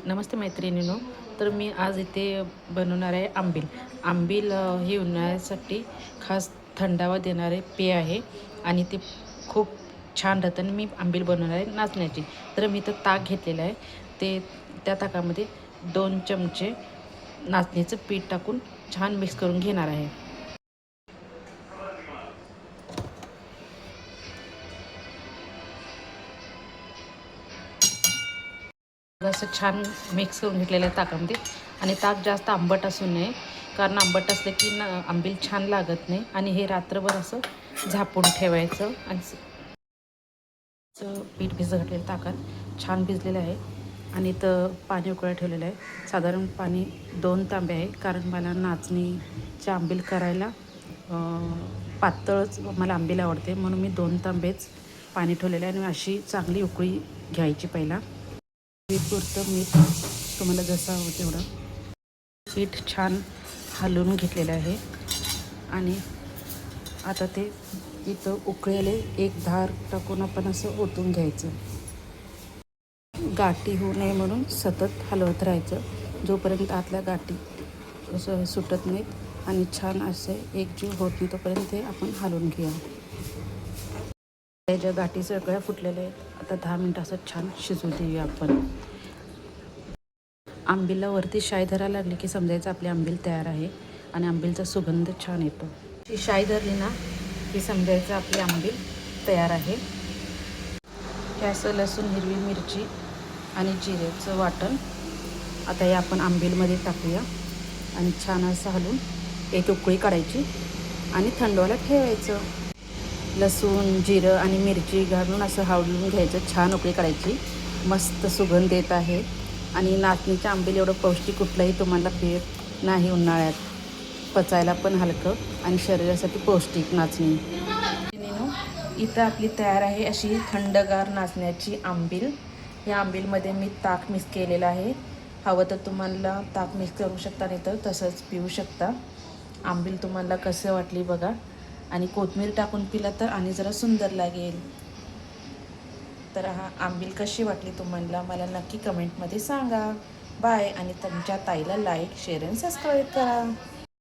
नमस्ते मैत्रिणींनो. तर मी आज इथे बनवणार आहे आंबील. आंबील हे उन्हाळ्यासाठी खास थंडावा देणारे पेय आहे आणि ते खूप छान राहतं. आणि मी आंबील बनवणार आहे नाचण्याची. तर मी तर ताक घेतलेलं आहे. ते त्या ताकामध्ये 2 चमचे नाचणीचं पीठ टाकून छान मिक्स करून घेणार आहे. असं छान मिक्स करून घेतलेलं आहे ताकामध्ये. आणि ताक जास्त आंबट असू नये, कारण आंबट असलं की आंबील छान लागत नाही. आणि हे रात्रभर असं झाकून ठेवायचं. आणि पीठ भिजत घातलेलं ताकात छान भिजलेलं आहे. आणि इथं पाणी उकळायला ठेवलेलं आहे. साधारण पाणी 2 तांबे आहे, कारण मला नाचणीचे आंबील करायला पातळच मला आंबील आवडते, म्हणून मी 2 तांबेच पाणी ठेवलेलं आहे. आणि अशी चांगली उकळी घ्यायची पहिला. पुरतं मीठ तुम्हाला जसं हवं तेवढं. पीठ छान हलवून घेतलेलं आहे. आणि आता ते इथं उकळेले एक धार टाकून आपण असं ओतून घ्यायचं. गाठी होऊ नये म्हणून सतत हलवत राहायचं, जोपर्यंत आतल्या गाठी असं सुटत नाहीत आणि छान असे एकजीव होत नाही तोपर्यंत ते आपण हलवून घेऊया. त्याच्या गाठी सगळ्या फुटलेल्या आहेत. आता 10 मिनटं असं छान शिजू देऊया आपण. आंबीला वरती शाई धरायला लागली की समजायचं आपली आंबील तयार आहे. आणि आंबीलचा सुगंध छान येतो. ही शाई धरली ना की समजायचं आपली आंबील तयार आहे. हे असं लसूण, हिरवी मिरची आणि जिऱ्याचं वाटण आता हे आपण आंबीलमध्ये टाकूया. आणि छान असं हलवून एक उकळी काढायची आणि थंड व्हायला ठेवायचं. लसूण, जिरं आणि मिरची घालून असं हलवून घ्यायचं. छान उकळी काढायची. मस्त सुगंध येत आहे. आणि नाचणीच्या आंबील एवढं पौष्टिक कुठलंही तुम्हाला पेय नाही उन्हाळ्यात. पचायला पण हलकं आणि शरीरासाठी पौष्टिक नाचणी. इथं आपली तयार आहे अशी थंडगार नाचण्याची आंबील. या आंबीलमध्ये मी ताक मिक्स केलेलं आहे. हवं तर तुम्हाला ताक मिक्स करू शकता, नाही तर तसंच पिऊ शकता. आंबील तुम्हाला कसं वाटली बघा. आणि कोथिंबीर टाकून पिला तर आणि जरा सुंदर लागेल. तर हा आंबील कशी वाटली तुम्हाला मला नक्की कमेंटमध्ये सांगा. बाय. आणि तुमच्या ताईला लाईक, शेअर आणि सबस्क्राईब करा.